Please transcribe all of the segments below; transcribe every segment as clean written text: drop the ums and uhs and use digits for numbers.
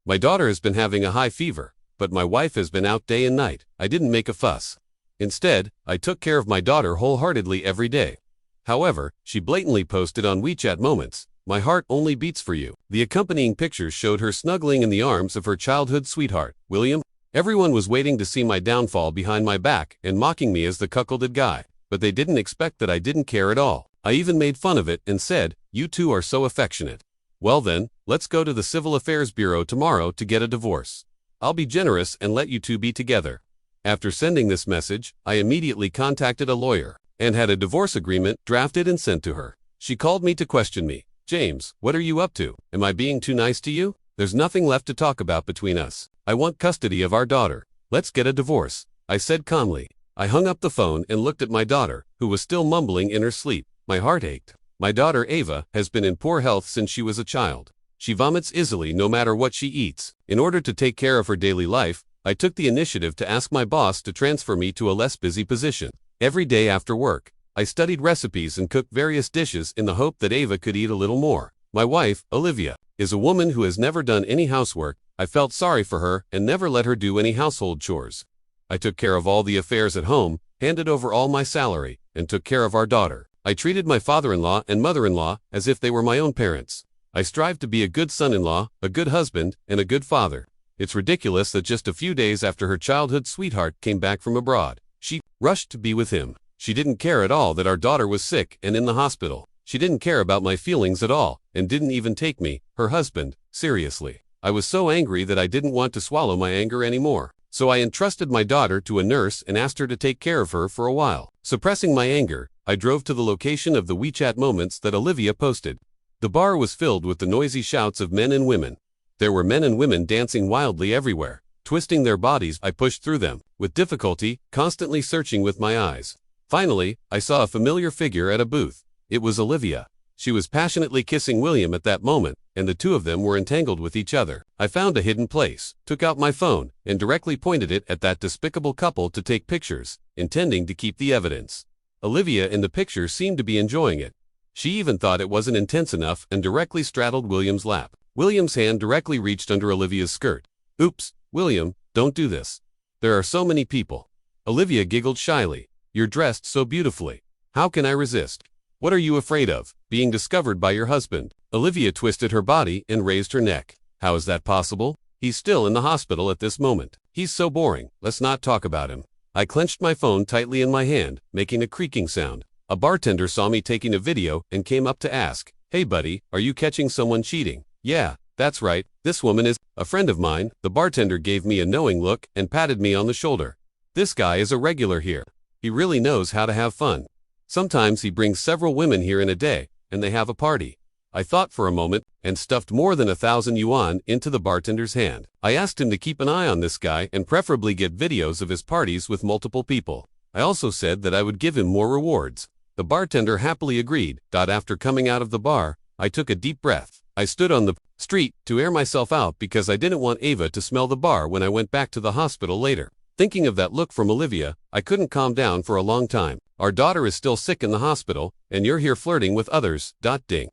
My daughter has been having a high fever, but my wife has been out day and night. I didn't make a fuss. Instead, I took care of my daughter wholeheartedly every day. However, she blatantly posted on WeChat Moments, "My heart only beats for you." The accompanying pictures showed her snuggling in the arms of her childhood sweetheart, William. Everyone was waiting to see my downfall behind my back and mocking me as the cuckolded guy, but they didn't expect that I didn't care at all. I even made fun of it and said, "You two are so affectionate. Well then, let's go to the Civil Affairs Bureau tomorrow to get a divorce. I'll be generous and let you two be together." After sending this message, I immediately contacted a lawyer and had a divorce agreement drafted and sent to her. She called me to question me. "James, what are you up to? Am I being too nice to you? There's nothing left to talk about between us. I want custody of our daughter. Let's get a divorce," I said calmly. I hung up the phone and looked at my daughter, who was still mumbling in her sleep. My heart ached. My daughter Ava has been in poor health since she was a child. She vomits easily no matter what she eats. In order to take care of her daily life, I took the initiative to ask my boss to transfer me to a less busy position. Every day after work, I studied recipes and cooked various dishes in the hope that Ava could eat a little more. My wife, Olivia, is a woman who has never done any housework. I felt sorry for her and never let her do any household chores. I took care of all the affairs at home, handed over all my salary, and took care of our daughter. I treated my father-in-law and mother-in-law as if they were my own parents. I strived to be a good son-in-law, a good husband, and a good father. It's ridiculous that just a few days after her childhood sweetheart came back from abroad, she rushed to be with him. She didn't care at all that our daughter was sick and in the hospital. She didn't care about my feelings at all, and didn't even take me, her husband, seriously. I was so angry that I didn't want to swallow my anger anymore. So I entrusted my daughter to a nurse and asked her to take care of her for a while. Suppressing my anger, I drove to the location of the WeChat Moments that Olivia posted. The bar was filled with the noisy shouts of men and women. There were men and women dancing wildly everywhere. Twisting their bodies, I pushed through them, with difficulty, constantly searching with my eyes. Finally, I saw a familiar figure at a booth. It was Olivia. She was passionately kissing William at that moment, and the two of them were entangled with each other. I found a hidden place, took out my phone, and directly pointed it at that despicable couple to take pictures, intending to keep the evidence. Olivia in the picture seemed to be enjoying it. She even thought it wasn't intense enough and directly straddled William's lap. William's hand directly reached under Olivia's skirt. "Oops, William, don't do this. There are so many people." Olivia giggled shyly. "You're dressed so beautifully. How can I resist? What are you afraid of? Being discovered by your husband?" Olivia twisted her body and raised her neck. "How is that possible? He's still in the hospital at this moment. He's so boring. Let's not talk about him." I clenched my phone tightly in my hand, making a creaking sound. A bartender saw me taking a video and came up to ask, "Hey buddy, are you catching someone cheating?" "Yeah, that's right. This woman is a friend of mine." The bartender gave me a knowing look and patted me on the shoulder. "This guy is a regular here. He really knows how to have fun. Sometimes he brings several women here in a day, and they have a party." I thought for a moment and stuffed more than 1,000 yuan into the bartender's hand. I asked him to keep an eye on this guy and preferably get videos of his parties with multiple people. I also said that I would give him more rewards. The bartender happily agreed. After coming out of the bar, I took a deep breath. I stood on the street to air myself out because I didn't want Ava to smell the bar when I went back to the hospital later. Thinking of that look from Olivia, I couldn't calm down for a long time. "Our daughter is still sick in the hospital, and you're here flirting with others." Ding.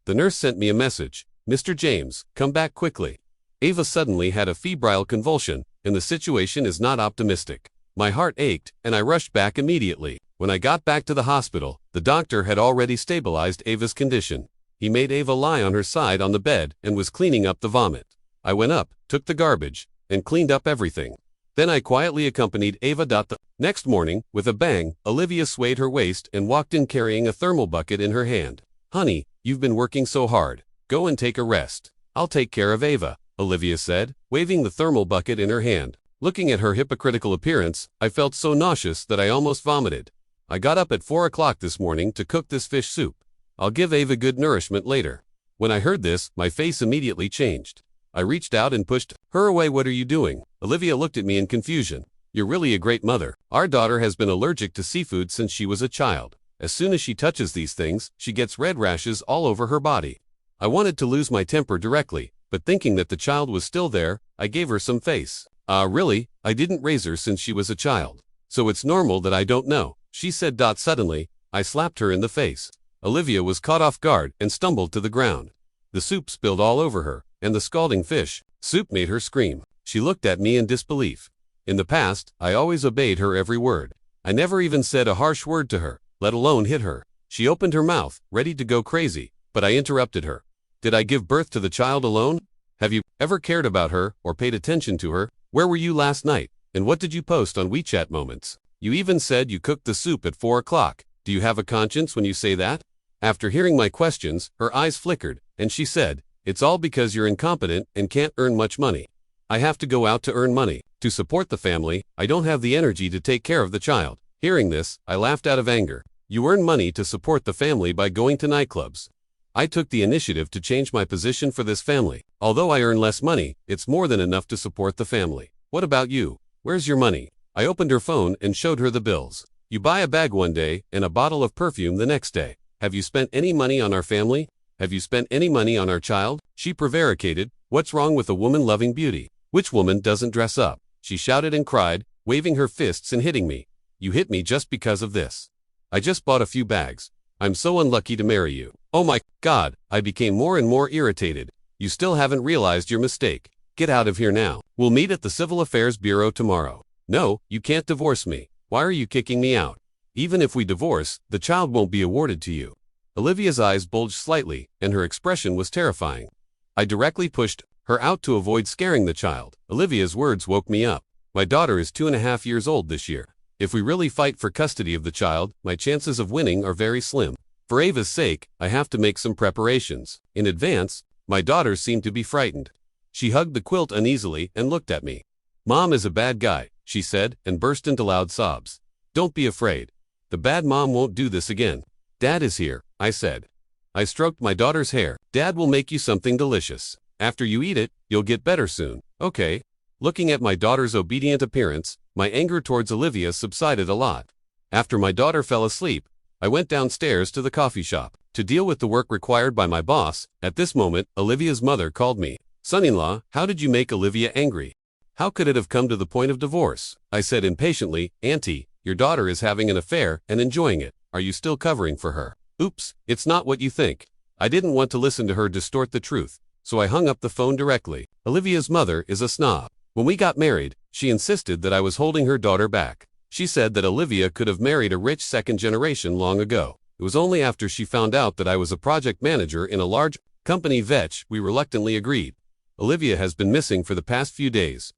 The nurse sent me a message. "Mr. James, come back quickly. Ava suddenly had a febrile convulsion, and the situation is not optimistic." My heart ached, and I rushed back immediately. When I got back to the hospital, the doctor had already stabilized Ava's condition. He made Ava lie on her side on the bed and was cleaning up the vomit. I went up, took the garbage, and cleaned up everything. Then I quietly accompanied Ava. The next morning, with a bang, Olivia swayed her waist and walked in carrying a thermal bucket in her hand. "Honey, you've been working so hard. Go and take a rest. I'll take care of Ava," Olivia said, waving the thermal bucket in her hand. Looking at her hypocritical appearance, I felt so nauseous that I almost vomited. I got up at 4 o'clock this morning to cook this fish soup. I'll give Ava good nourishment later. When I heard this, my face immediately changed. I reached out and pushed her away. "What are you doing?" Olivia looked at me in confusion. "You're really a great mother. Our daughter has been allergic to seafood since she was a child. As soon as she touches these things, she gets red rashes all over her body." I wanted to lose my temper directly, but thinking that the child was still there, I gave her some face. Really? I didn't raise her since she was a child. So it's normal that I don't know," she said. Suddenly, I slapped her in the face. Olivia was caught off guard and stumbled to the ground. The soup spilled all over her, and the scalding fish Soup made her scream. She looked at me in disbelief. In the past, I always obeyed her every word. I never even said a harsh word to her, let alone hit her. She opened her mouth, ready to go crazy, but I interrupted her. Did I give birth to the child alone? Have you ever cared about her or paid attention to her? Where were you last night? And what did you post on WeChat Moments? You even said you cooked the soup at 4 o'clock. Do you have a conscience when you say that? After hearing my questions, her eyes flickered, and she said, "It's all because you're incompetent and can't earn much money." I have to go out to earn money. To support the family, I don't have the energy to take care of the child. Hearing this, I laughed out of anger. You earn money to support the family by going to nightclubs. I took the initiative to change my position for this family. Although I earn less money, it's more than enough to support the family. What about you? Where's your money? I opened her phone and showed her the bills. You buy a bag one day and a bottle of perfume the next day. Have you spent any money on our family? Have you spent any money on our child? She prevaricated. What's wrong with a woman loving beauty? Which woman doesn't dress up? She shouted and cried, waving her fists and hitting me. You hit me just because of this. I just bought a few bags. I'm so unlucky to marry you. Oh my God, I became more and more irritated. You still haven't realized your mistake. Get out of here now. We'll meet at the Civil Affairs Bureau tomorrow. No, you can't divorce me. Why are you kicking me out? Even if we divorce, the child won't be awarded to you. Olivia's eyes bulged slightly, and her expression was terrifying. I directly pushed her out to avoid scaring the child. Olivia's words woke me up. My daughter is 2.5 years old this year. If we really fight for custody of the child, my chances of winning are very slim. For Ava's sake, I have to make some preparations. In advance, my daughter seemed to be frightened. She hugged the quilt uneasily and looked at me. Mom is a bad guy, she said, and burst into loud sobs. Don't be afraid. The bad mom won't do this again. Dad is here, I said. I stroked my daughter's hair. Dad will make you something delicious. After you eat it, you'll get better soon. Okay. Looking at my daughter's obedient appearance, my anger towards Olivia subsided a lot. After my daughter fell asleep, I went downstairs to the coffee shop to deal with the work required by my boss. At this moment, Olivia's mother called me. Son-in-law, how did you make Olivia angry? How could it have come to the point of divorce? I said impatiently, Auntie, your daughter is having an affair and enjoying it. Are you still covering for her? Oops, it's not what you think. I didn't want to listen to her distort the truth, so I hung up the phone directly. Olivia's mother is a snob. When we got married, she insisted that I was holding her daughter back. She said that Olivia could have married a rich second generation long ago. It was only after she found out that I was a project manager in a large company vetch we reluctantly agreed. Olivia has been missing for the past few days.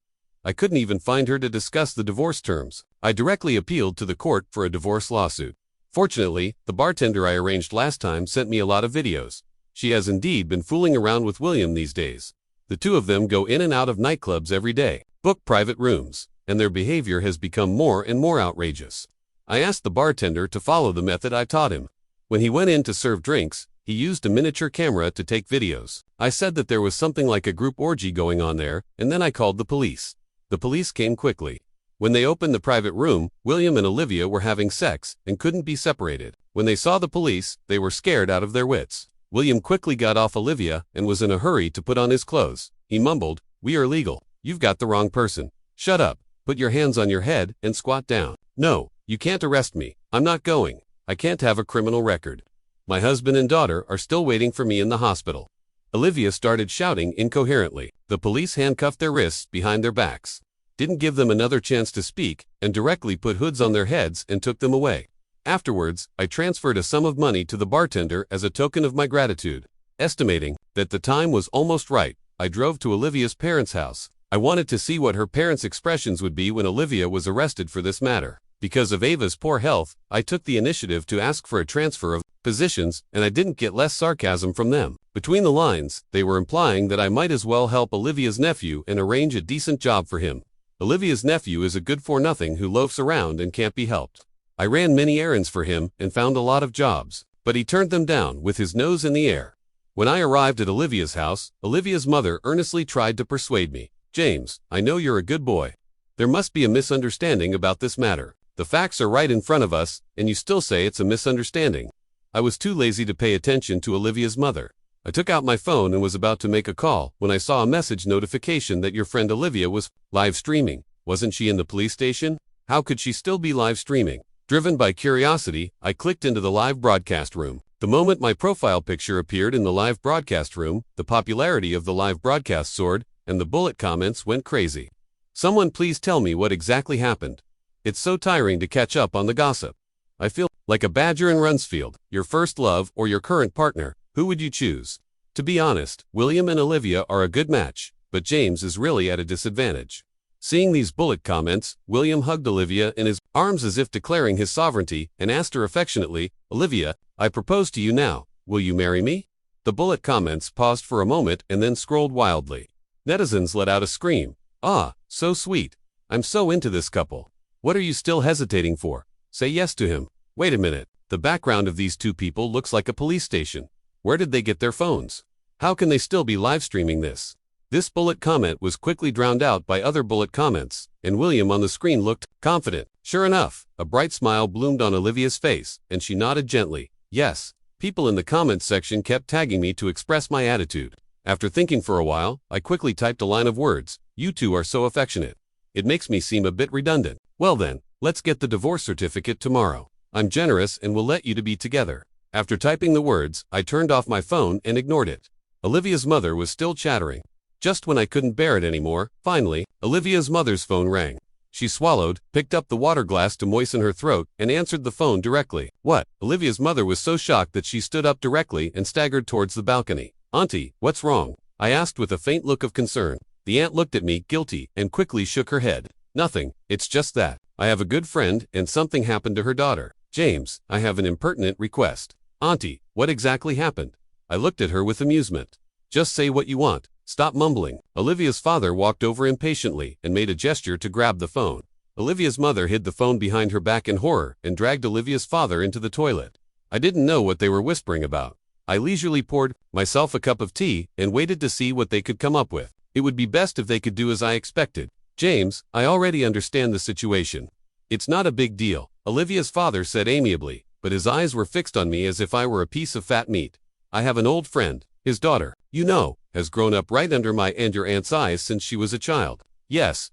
I couldn't even find her to discuss the divorce terms. I directly appealed to the court for a divorce lawsuit. Fortunately, the bartender I arranged last time sent me a lot of videos. She has indeed been fooling around with William these days. The two of them go in and out of nightclubs every day, book private rooms, and their behavior has become more and more outrageous. I asked the bartender to follow the method I taught him. When he went in to serve drinks, he used a miniature camera to take videos. I said that there was something like a group orgy going on there, and then I called the police. The police came quickly. When they opened the private room, William and Olivia were having sex and couldn't be separated. When they saw the police, they were scared out of their wits. William quickly got off Olivia and was in a hurry to put on his clothes. He mumbled, "We are legal. You've got the wrong person. Shut up, put your hands on your head and squat down." "No, you can't arrest me. I'm not going. I can't have a criminal record. My husband and daughter are still waiting for me in the hospital." Olivia started shouting incoherently. The police handcuffed their wrists behind their backs, didn't give them another chance to speak, and directly put hoods on their heads and took them away. Afterwards, I transferred a sum of money to the bartender as a token of my gratitude. Estimating that the time was almost right, I drove to Olivia's parents' house. I wanted to see what her parents' expressions would be when Olivia was arrested for this matter. Because of Ava's poor health, I took the initiative to ask for a transfer of positions, and I didn't get less sarcasm from them. Between the lines, they were implying that I might as well help Olivia's nephew and arrange a decent job for him. Olivia's nephew is a good-for-nothing who loafs around and can't be helped. I ran many errands for him and found a lot of jobs, but he turned them down with his nose in the air. When I arrived at Olivia's house, Olivia's mother earnestly tried to persuade me. "James, I know you're a good boy. There must be a misunderstanding about this matter. The facts are right in front of us, and you still say it's a misunderstanding." I was too lazy to pay attention to Olivia's mother. I took out my phone and was about to make a call when I saw a message notification that your friend Olivia was live streaming. Wasn't she in the police station? How could she still be live streaming? Driven by curiosity, I clicked into the live broadcast room. The moment my profile picture appeared in the live broadcast room, the popularity of the live broadcast soared, and the bullet comments went crazy. Someone please tell me what exactly happened. It's so tiring to catch up on the gossip. I feel like a badger in Runsfield. Your first love or your current partner, who would you choose? To be honest, William and Olivia are a good match, but James is really at a disadvantage. Seeing these bullet comments, William hugged Olivia in his arms as if declaring his sovereignty and asked her affectionately, "Olivia, I propose to you now. Will you marry me?" The bullet comments paused for a moment and then scrolled wildly. Netizens let out a scream. "Ah, so sweet. I'm so into this couple. What are you still hesitating for? Say yes to him." Wait a minute, the background of these two people looks like a police station. Where did they get their phones? How can they still be live streaming this? This bullet comment was quickly drowned out by other bullet comments, and William on the screen looked confident. Sure enough, a bright smile bloomed on Olivia's face, and she nodded gently. Yes. People in the comments section kept tagging me to express my attitude. After thinking for a while, I quickly typed a line of words. "You two are so affectionate. It makes me seem a bit redundant. Well then, let's get the divorce certificate tomorrow. I'm generous and will let you to be together." After typing the words, I turned off my phone and ignored it. Olivia's mother was still chattering. Just when I couldn't bear it anymore, finally, Olivia's mother's phone rang. She swallowed, picked up the water glass to moisten her throat, and answered the phone directly. "What?" Olivia's mother was so shocked that she stood up directly and staggered towards the balcony. "Auntie, what's wrong?" I asked with a faint look of concern. The aunt looked at me, guilty, and quickly shook her head. "Nothing, it's just that. I have a good friend, and something happened to her daughter. James, I have an impertinent request." "Auntie, what exactly happened?" I looked at her with amusement. "Just say what you want. Stop mumbling." Olivia's father walked over impatiently and made a gesture to grab the phone. Olivia's mother hid the phone behind her back in horror and dragged Olivia's father into the toilet. I didn't know what they were whispering about. I leisurely poured myself a cup of tea and waited to see what they could come up with. It would be best if they could do as I expected. "James, I already understand the situation. It's not a big deal," Olivia's father said amiably, but his eyes were fixed on me as if I were a piece of fat meat. "I have an old friend. His daughter, you know, has grown up right under my and your aunt's eyes since she was a child." Yes,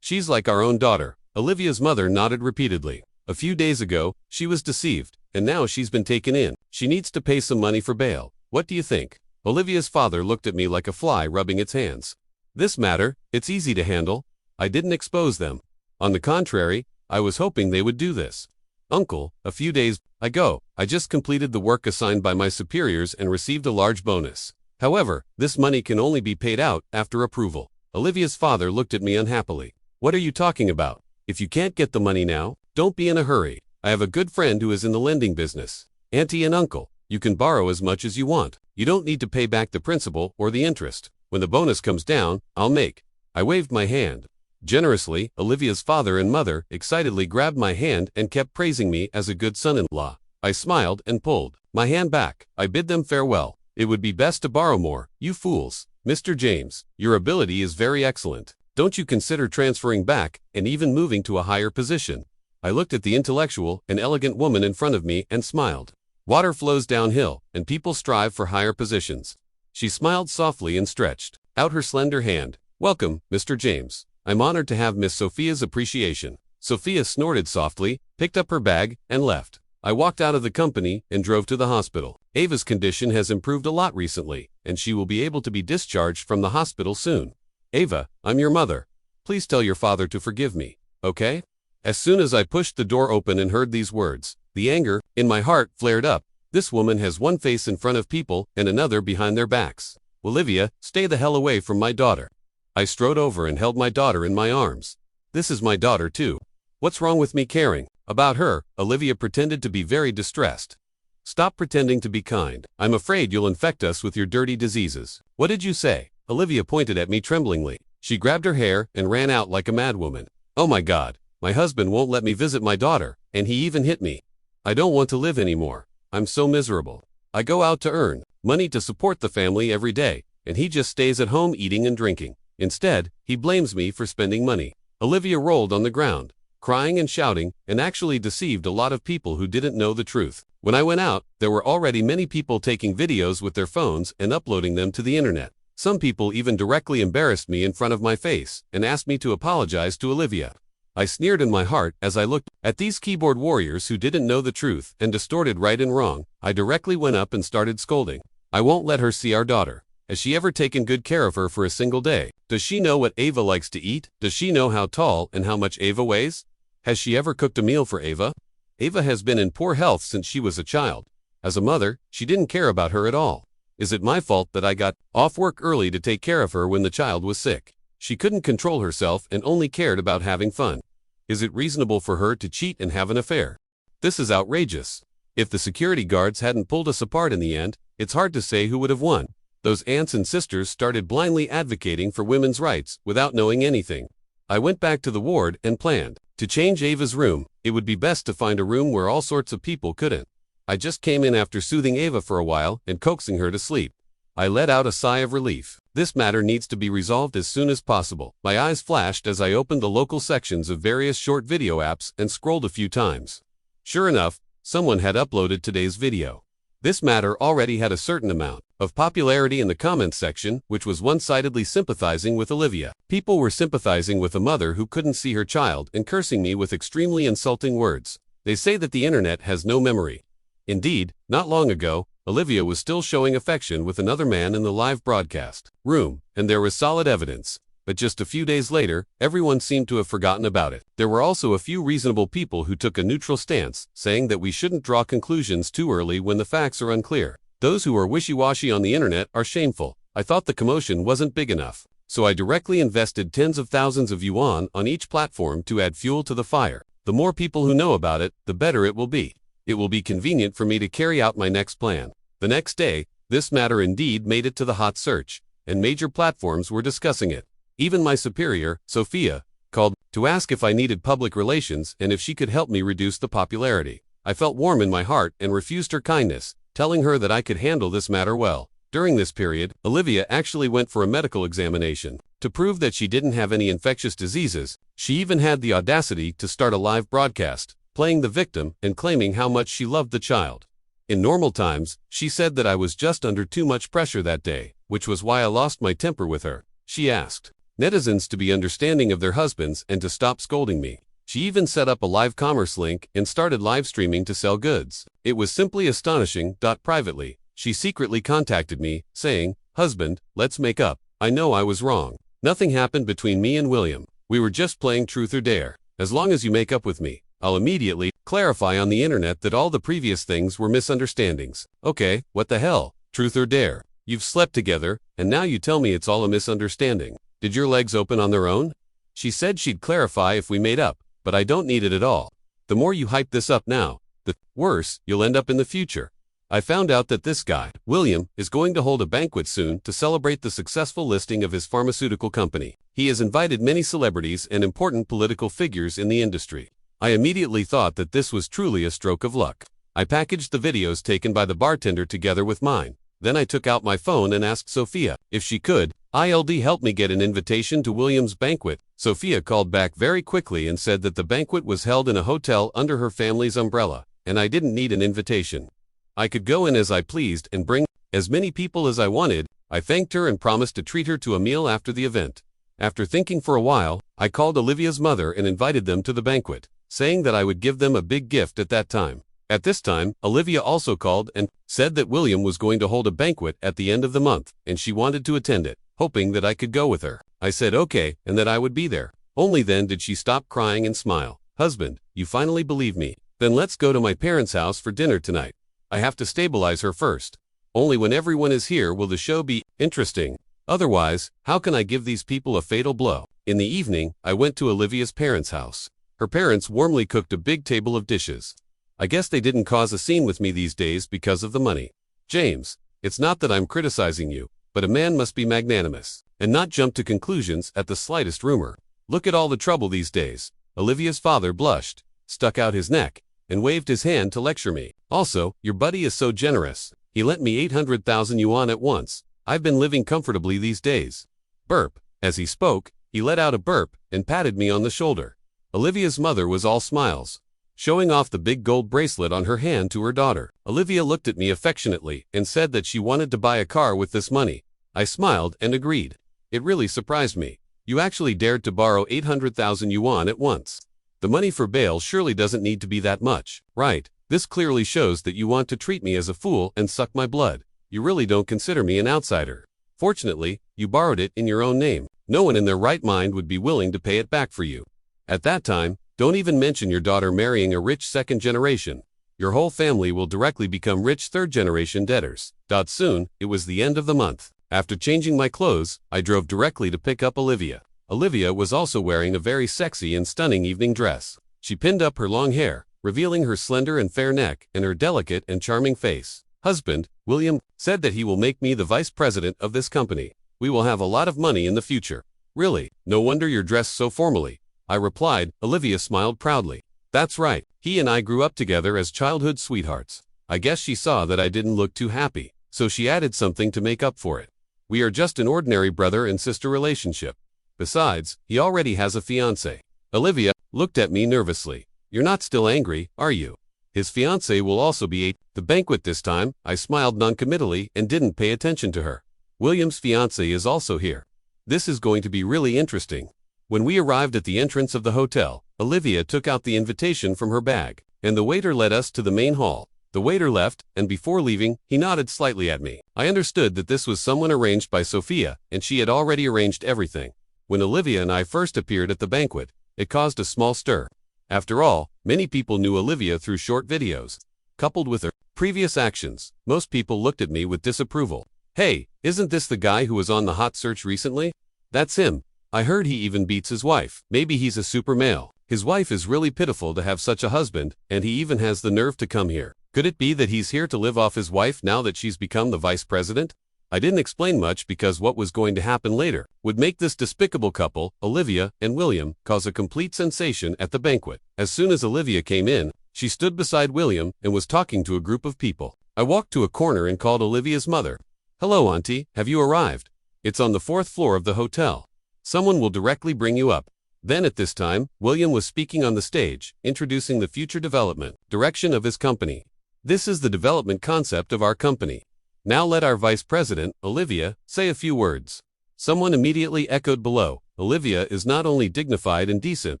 she's like our own daughter." Olivia's mother nodded repeatedly. "A few days ago, she was deceived, and now she's been taken in. She needs to pay some money for bail. What do you think?" Olivia's father looked at me like a fly rubbing its hands. "This matter, it's easy to handle. I didn't expose them. On the contrary, I was hoping they would do this. Uncle, a few days ago, I just completed the work assigned by my superiors and received a large bonus. However, this money can only be paid out after approval." Olivia's father looked at me unhappily. "What are you talking about? If you can't get the money now, don't be in a hurry. I have a good friend who is in the lending business. Auntie and uncle, you can borrow as much as you want. You don't need to pay back the principal or the interest. When the bonus comes down, I'll make." I waved my hand. Generously, Olivia's father and mother excitedly grabbed my hand and kept praising me as a good son-in-law. I smiled and pulled my hand back. I bid them farewell. "It would be best to borrow more, you fools. Mr. James, your ability is very excellent. Don't you consider transferring back and even moving to a higher position?" I looked at the intellectual and elegant woman in front of me and smiled. Water flows downhill, and people strive for higher positions. She smiled softly and stretched out her slender hand. "Welcome, Mr. James. I'm honored to have Miss Sophia's appreciation." Sophia snorted softly, picked up her bag, and left. I walked out of the company and drove to the hospital. Ava's condition has improved a lot recently, and she will be able to be discharged from the hospital soon. "Ava, I'm your mother. Please tell your father to forgive me, okay?" As soon as I pushed the door open and heard these words, the anger in my heart flared up. This woman has one face in front of people and another behind their backs. "Olivia, stay the hell away from my daughter." I strode over and held my daughter in my arms. "This is my daughter too. What's wrong with me caring about her?" Olivia pretended to be very distressed. "Stop pretending to be kind. I'm afraid you'll infect us with your dirty diseases." "What did you say?" Olivia pointed at me tremblingly. She grabbed her hair and ran out like a madwoman. "Oh my God, my husband won't let me visit my daughter, and he even hit me. I don't want to live anymore. I'm so miserable. I go out to earn money to support the family every day, and he just stays at home eating and drinking. Instead, he blames me for spending money." Olivia rolled on the ground, crying and shouting, and actually deceived a lot of people who didn't know the truth. When I went out, there were already many people taking videos with their phones and uploading them to the internet. Some people even directly embarrassed me in front of my face and asked me to apologize to Olivia. I sneered in my heart as I looked at these keyboard warriors who didn't know the truth and distorted right and wrong. I directly went up and started scolding. "I won't let her see our daughter. Has she ever taken good care of her for a single day? Does she know what Ava likes to eat? Does she know how tall and how much Ava weighs? Has she ever cooked a meal for Ava? Ava has been in poor health since she was a child. As a mother, she didn't care about her at all. Is it my fault that I got off work early to take care of her when the child was sick? She couldn't control herself and only cared about having fun. Is it reasonable for her to cheat and have an affair? This is outrageous. If the security guards hadn't pulled us apart in the end, it's hard to say who would have won. Those aunts and sisters started blindly advocating for women's rights without knowing anything. I went back to the ward and planned to change Ava's room. It would be best to find a room where all sorts of people couldn't. I just came in after soothing Ava for a while and coaxing her to sleep. I let out a sigh of relief. This matter needs to be resolved as soon as possible. My eyes flashed as I opened the local sections of various short video apps and scrolled a few times. Sure enough, someone had uploaded today's video. This matter already had a certain amount of popularity in the comments section, which was one-sidedly sympathizing with Olivia. People were sympathizing with a mother who couldn't see her child and cursing me with extremely insulting words. They say that the internet has no memory. Indeed, not long ago, Olivia was still showing affection with another man in the live broadcast room, and there was solid evidence. But just a few days later, everyone seemed to have forgotten about it. There were also a few reasonable people who took a neutral stance, saying that we shouldn't draw conclusions too early when the facts are unclear. Those who are wishy-washy on the internet are shameful. I thought the commotion wasn't big enough, so I directly invested tens of thousands of yuan on each platform to add fuel to the fire. The more people who know about it, the better it will be. It will be convenient for me to carry out my next plan. The next day, this matter indeed made it to the hot search, and major platforms were discussing it. Even my superior, Sophia, called to ask if I needed public relations and if she could help me reduce the popularity. I felt warm in my heart and refused her kindness, telling her that I could handle this matter well. During this period, Olivia actually went for a medical examination. To prove that she didn't have any infectious diseases, she even had the audacity to start a live broadcast, playing the victim and claiming how much she loved the child. In normal times, she said that I was just under too much pressure that day, which was why I lost my temper with her. She asked netizens to be understanding of their husbands and to stop scolding me. She even set up a live commerce link and started live streaming to sell goods. It was simply astonishing. Privately, she secretly contacted me, saying, "Husband, let's make up. I know I was wrong. Nothing happened between me and William. We were just playing truth or dare. As long as you make up with me, I'll immediately clarify on the internet that all the previous things were misunderstandings." Okay, what the hell? Truth or dare? You've slept together, and now you tell me it's all a misunderstanding. Did your legs open on their own? She said she'd clarify if we made up, but I don't need it at all. The more you hype this up now, the worse you'll end up in the future. I found out that this guy, William, is going to hold a banquet soon to celebrate the successful listing of his pharmaceutical company. He has invited many celebrities and important political figures in the industry. I immediately thought that this was truly a stroke of luck. I packaged the videos taken by the bartender together with mine. Then I took out my phone and asked Sophia if she could help me get an invitation to William's banquet. Sophia called back very quickly and said that the banquet was held in a hotel under her family's umbrella, and I didn't need an invitation. I could go in as I pleased and bring as many people as I wanted. I thanked her and promised to treat her to a meal after the event. After thinking for a while, I called Olivia's mother and invited them to the banquet, saying that I would give them a big gift at that time. At this time, Olivia also called and said that William was going to hold a banquet at the end of the month, and she wanted to attend it, hoping that I could go with her. I said okay, and that I would be there. Only then did she stop crying and smile. "Husband, you finally believe me. Then let's go to my parents' house for dinner tonight. I have to stabilize her first. Only when everyone is here will the show be interesting. Otherwise, how can I give these people a fatal blow?" In the evening, I went to Olivia's parents' house. Her parents warmly cooked a big table of dishes. I guess they didn't cause a scene with me these days because of the money. James, it's not that I'm criticizing you, but a man must be magnanimous and not jump to conclusions at the slightest rumor. Look at all the trouble these days. Olivia's father blushed, stuck out his neck, and waved his hand to lecture me. Also, your buddy is so generous. He lent me 800,000 yuan at once. I've been living comfortably these days. Burp. As he spoke, he let out a burp and patted me on the shoulder. Olivia's mother was all smiles, showing off the big gold bracelet on her hand to her daughter. Olivia looked at me affectionately and said that she wanted to buy a car with this money. I smiled and agreed. It really surprised me. You actually dared to borrow 800,000 yuan at once. The money for bail surely doesn't need to be that much, right? This clearly shows that you want to treat me as a fool and suck my blood. You really don't consider me an outsider. Fortunately, you borrowed it in your own name. No one in their right mind would be willing to pay it back for you. At that time, don't even mention your daughter marrying a rich second generation. Your whole family will directly become rich third-generation debtors. Soon, it was the end of the month. After changing my clothes, I drove directly to pick up Olivia. Olivia was also wearing a very sexy and stunning evening dress. She pinned up her long hair, revealing her slender and fair neck and her delicate and charming face. Husband, William, said that he will make me the vice president of this company. We will have a lot of money in the future. Really, no wonder you're dressed so formally, I replied. Olivia smiled proudly. That's right, he and I grew up together as childhood sweethearts. I guess she saw that I didn't look too happy, so she added something to make up for it. We are just an ordinary brother and sister relationship. Besides, he already has a fiancée. Olivia looked at me nervously. You're not still angry, are you? His fiancée will also be at the banquet this time. I smiled noncommittally and didn't pay attention to her. William's fiancée is also here. This is going to be really interesting. When we arrived at the entrance of the hotel, Olivia took out the invitation from her bag, and the waiter led us to the main hall. The waiter left, and before leaving, he nodded slightly at me. I understood that this was someone arranged by Sophia, and she had already arranged everything. When Olivia and I first appeared at the banquet, it caused a small stir. After all, many people knew Olivia through short videos. Coupled with her previous actions, most people looked at me with disapproval. Hey, isn't this the guy who was on the hot search recently? That's him. I heard he even beats his wife. Maybe he's a super male. His wife is really pitiful to have such a husband, and he even has the nerve to come here. Could it be that he's here to live off his wife now that she's become the vice president? I didn't explain much because what was going to happen later would make this despicable couple, Olivia and William, cause a complete sensation at the banquet. As soon as Olivia came in, she stood beside William and was talking to a group of people. I walked to a corner and called Olivia's mother. Hello, Auntie, have you arrived? It's on the 4th floor of the hotel. Someone will directly bring you up. Then at this time, William was speaking on the stage, introducing the future development direction of his company. This is the development concept of our company. Now let our vice president, Olivia, say a few words. Someone immediately echoed below. Olivia is not only dignified and decent,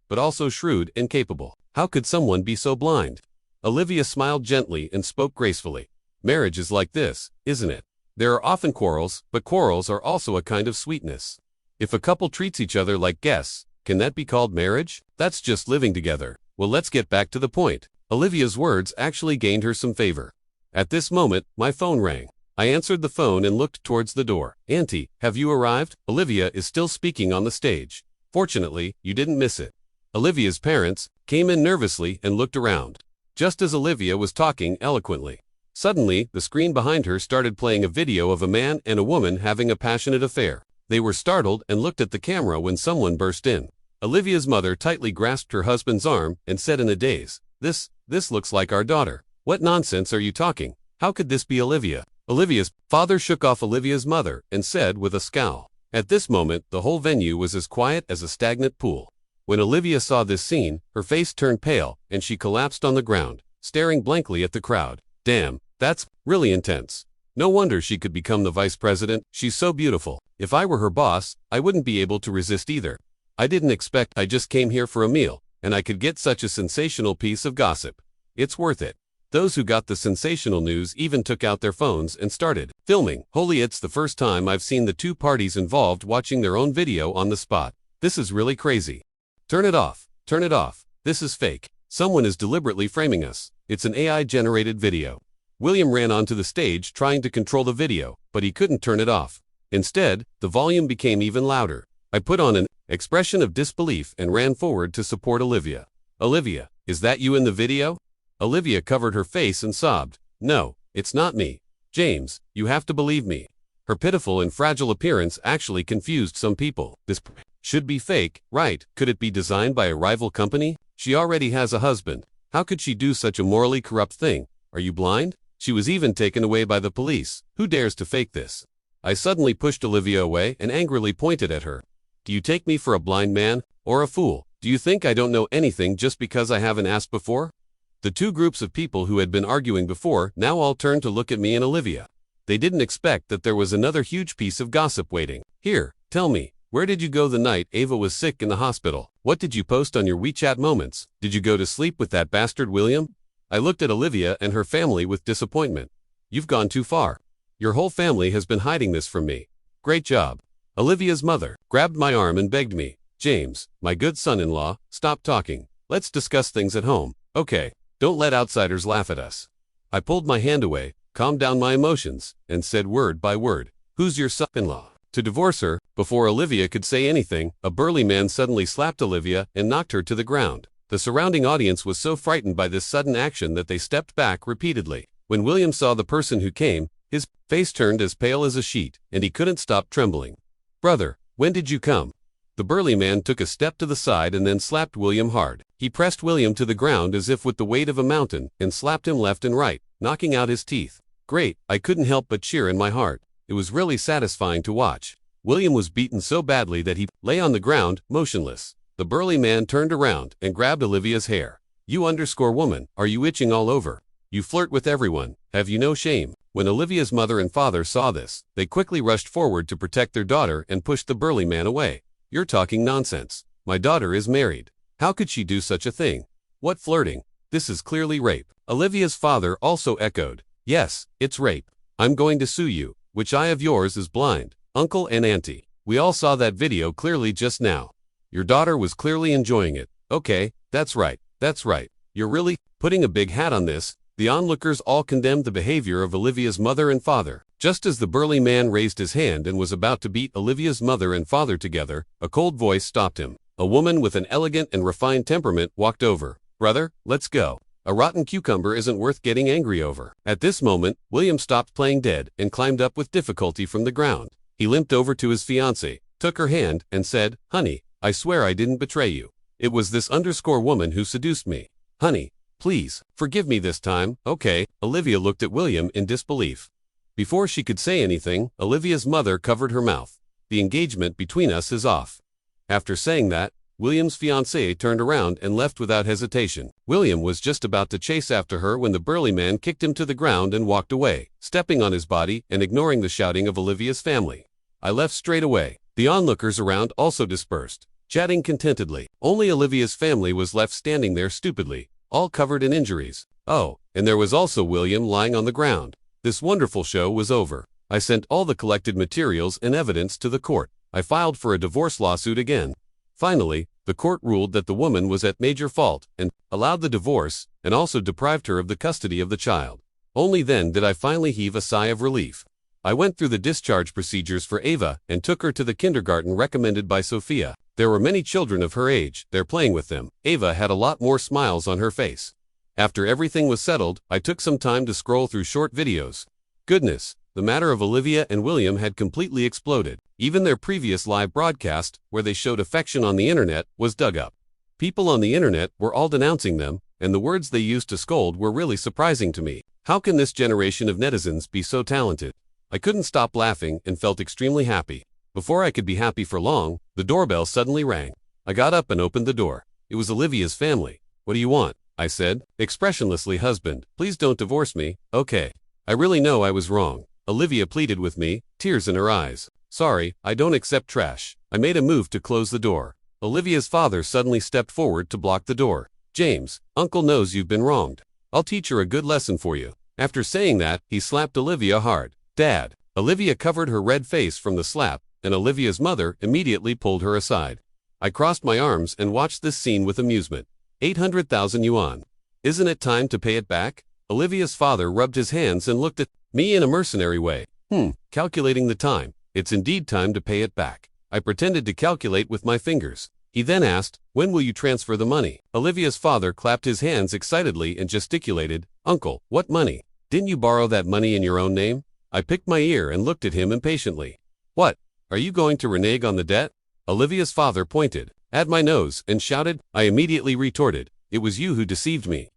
but also shrewd and capable. How could someone be so blind? Olivia smiled gently and spoke gracefully. Marriage is like this, isn't it? There are often quarrels, but quarrels are also a kind of sweetness. If a couple treats each other like guests, can that be called marriage? That's just living together. Well, let's get back to the point. Olivia's words actually gained her some favor. At this moment, my phone rang. I answered the phone and looked towards the door. Auntie, have you arrived? Olivia is still speaking on the stage. Fortunately, you didn't miss it. Olivia's parents came in nervously and looked around. Just as Olivia was talking eloquently, suddenly, the screen behind her started playing a video of a man and a woman having a passionate affair. They were startled and looked at the camera when someone burst in. Olivia's mother tightly grasped her husband's arm and said in a daze, This looks like our daughter. What nonsense are you talking? How could this be Olivia? Olivia's father shook off Olivia's mother and said with a scowl. At this moment, the whole venue was as quiet as a stagnant pool. When Olivia saw this scene, her face turned pale and she collapsed on the ground, staring blankly at the crowd. Damn, that's really intense. No wonder she could become the vice president. She's so beautiful. If I were her boss, I wouldn't be able to resist either. I didn't expect. I just came here for a meal, and I could get such a sensational piece of gossip. It's worth it. Those who got the sensational news even took out their phones and started filming. Holy, it's the first time I've seen the two parties involved watching their own video on the spot. This is really crazy. Turn it off. Turn it off. This is fake. Someone is deliberately framing us. It's an AI-generated video. William ran onto the stage trying to control the video, but he couldn't turn it off. Instead, the volume became even louder. I put on an expression of disbelief and ran forward to support Olivia. Olivia, is that you in the video? Olivia covered her face and sobbed. No, it's not me. James, you have to believe me. Her pitiful and fragile appearance actually confused some people. This should be fake, right? Could it be designed by a rival company? She already has a husband. How could she do such a morally corrupt thing? Are you blind? She was even taken away by the police. Who dares to fake this? I suddenly pushed Olivia away and angrily pointed at her. Do you take me for a blind man or a fool? Do you think I don't know anything just because I haven't asked before? The two groups of people who had been arguing before now all turned to look at me and Olivia. They didn't expect that there was another huge piece of gossip waiting. Here, tell me, where did you go the night Ava was sick in the hospital? What did you post on your WeChat moments? Did you go to sleep with that bastard William? I looked at Olivia and her family with disappointment. You've gone too far. Your whole family has been hiding this from me. Great job. Olivia's mother grabbed my arm and begged me, James, my good son-in-law, stop talking. Let's discuss things at home, okay? Don't let outsiders laugh at us. I pulled my hand away, calmed down my emotions, and said word by word, who's your son-in-law? To divorce her, before Olivia could say anything, a burly man suddenly slapped Olivia and knocked her to the ground. The surrounding audience was so frightened by this sudden action that they stepped back repeatedly. When William saw the person who came, his face turned as pale as a sheet, and he couldn't stop trembling. Brother, when did you come? The burly man took a step to the side and then slapped William hard. He pressed William to the ground as if with the weight of a mountain, and slapped him left and right, knocking out his teeth. Great, I couldn't help but cheer in my heart. It was really satisfying to watch. William was beaten so badly that he lay on the ground, motionless. The burly man turned around and grabbed Olivia's hair. You_woman, are you itching all over? You flirt with everyone, have you no shame? When Olivia's mother and father saw this, they quickly rushed forward to protect their daughter and pushed the burly man away. You're talking nonsense. My daughter is married. How could she do such a thing? What flirting? This is clearly rape. Olivia's father also echoed, yes, it's rape. I'm going to sue you. Which eye of yours is blind? Uncle and Auntie. We all saw that video clearly just now. Your daughter was clearly enjoying it. Okay, that's right. You're really putting a big hat on this. The onlookers all condemned the behavior of Olivia's mother and father. Just as the burly man raised his hand and was about to beat Olivia's mother and father together, a cold voice stopped him. A woman with an elegant and refined temperament walked over. Brother, let's go. A rotten cucumber isn't worth getting angry over. At this moment, William stopped playing dead and climbed up with difficulty from the ground. He limped over to his fiancée, took her hand, and said, Honey, I swear I didn't betray you. It was this _woman who seduced me. Honey, please, forgive me this time, okay? Olivia looked at William in disbelief. Before she could say anything, Olivia's mother covered her mouth. The engagement between us is off. After saying that, William's fiancée turned around and left without hesitation. William was just about to chase after her when the burly man kicked him to the ground and walked away, stepping on his body and ignoring the shouting of Olivia's family. I left straight away. The onlookers around also dispersed, chatting contentedly. Only Olivia's family was left standing there stupidly, all covered in injuries. Oh, and there was also William lying on the ground. This wonderful show was over. I sent all the collected materials and evidence to the court. I filed for a divorce lawsuit again. Finally, the court ruled that the woman was at major fault and allowed the divorce and also deprived her of the custody of the child. Only then did I finally heave a sigh of relief. I went through the discharge procedures for Ava and took her to the kindergarten recommended by Sophia. There were many children of her age there playing with them. Ava had a lot more smiles on her face. After everything was settled, I took some time to scroll through short videos. Goodness, the matter of Olivia and William had completely exploded. Even their previous live broadcast, where they showed affection on the internet, was dug up. People on the internet were all denouncing them, and the words they used to scold were really surprising to me. How can this generation of netizens be so talented? I couldn't stop laughing and felt extremely happy. Before I could be happy for long, the doorbell suddenly rang. I got up and opened the door. It was Olivia's family. What do you want? I said, expressionlessly. Husband, please don't divorce me, okay? I really know I was wrong. Olivia pleaded with me, tears in her eyes. Sorry, I don't accept trash. I made a move to close the door. Olivia's father suddenly stepped forward to block the door. James, Uncle knows you've been wronged. I'll teach her a good lesson for you. After saying that, he slapped Olivia hard. Dad. Olivia covered her red face from the slap, and Olivia's mother immediately pulled her aside. I crossed my arms and watched this scene with amusement. 800,000 yuan. Isn't it time to pay it back? Olivia's father rubbed his hands and looked at me in a mercenary way. Calculating the time. It's indeed time to pay it back. I pretended to calculate with my fingers. He then asked, when will you transfer the money? Olivia's father clapped his hands excitedly and gesticulated, Uncle, what money? Didn't you borrow that money in your own name? I picked my ear and looked at him impatiently. What? Are you going to renege on the debt? Olivia's father pointed at my nose and shouted. I immediately retorted, it was you who deceived me.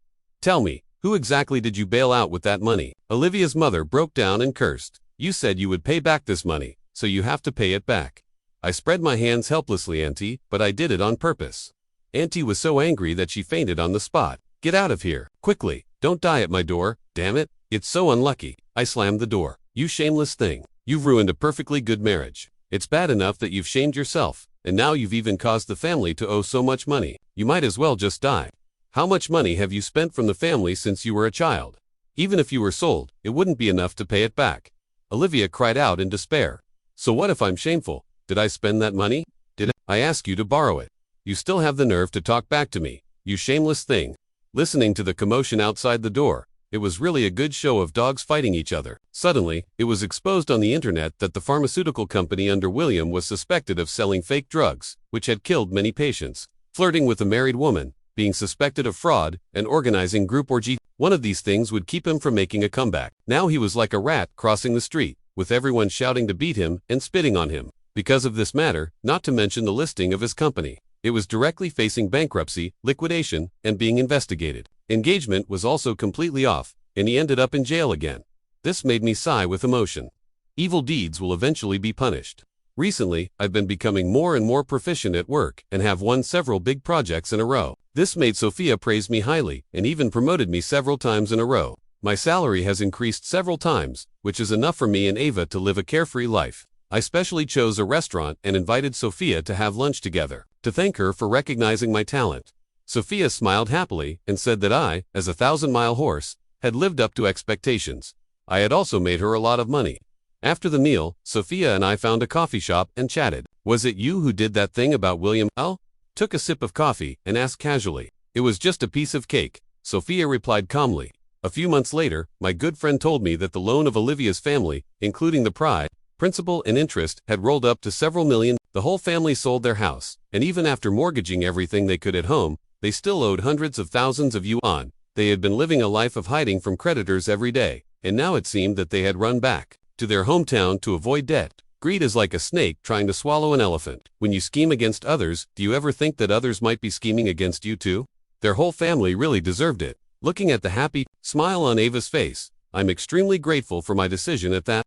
Tell me, who exactly did you bail out with that money? Olivia's mother broke down and cursed. You said you would pay back this money, so you have to pay it back. I spread my hands helplessly, Auntie, but I did it on purpose. Auntie was so angry that she fainted on the spot. Get out of here, quickly, don't die at my door, damn it, it's so unlucky. I slammed the door. You shameless thing, you've ruined a perfectly good marriage. It's bad enough that you've shamed yourself, and now you've even caused the family to owe so much money. You might as well just die. How much money have you spent from the family since you were a child? Even if you were sold, it wouldn't be enough to pay it back. Olivia cried out in despair. So what if I'm shameful? Did I spend that money? Did I ask you to borrow it? You still have the nerve to talk back to me, you shameless thing. Listening to the commotion outside the door, it was really a good show of dogs fighting each other. Suddenly, it was exposed on the internet that the pharmaceutical company under William was suspected of selling fake drugs, which had killed many patients, flirting with a married woman, being suspected of fraud, and organizing group orgy. One of these things would keep him from making a comeback. Now he was like a rat crossing the street, with everyone shouting to beat him and spitting on him. Because of this matter, not to mention the listing of his company, it was directly facing bankruptcy, liquidation, and being investigated. Engagement was also completely off, and he ended up in jail again. This made me sigh with emotion. Evil deeds will eventually be punished. Recently, I've been becoming more and more proficient at work and have won several big projects in a row. This made Sophia praise me highly and even promoted me several times in a row. My salary has increased several times, which is enough for me and Ava to live a carefree life. I specially chose a restaurant and invited Sophia to have lunch together, to thank her for recognizing my talent. Sophia smiled happily and said that I, as a 1,000-mile horse, had lived up to expectations. I had also made her a lot of money. After the meal, Sophia and I found a coffee shop and chatted. Was it you who did that thing about William? L? Took a sip of coffee and asked casually. It was just a piece of cake, Sophia replied calmly. A few months later, my good friend told me that the loan of Olivia's family, including the principal and interest, had rolled up to several million. The whole family sold their house, and even after mortgaging everything they could at home, they still owed hundreds of thousands of yuan. They had been living a life of hiding from creditors every day, and now it seemed that they had run back to their hometown to avoid debt. Greed is like a snake trying to swallow an elephant. When you scheme against others, do you ever think that others might be scheming against you too? Their whole family really deserved it. Looking at the happy smile on Ava's face, I'm extremely grateful for my decision at that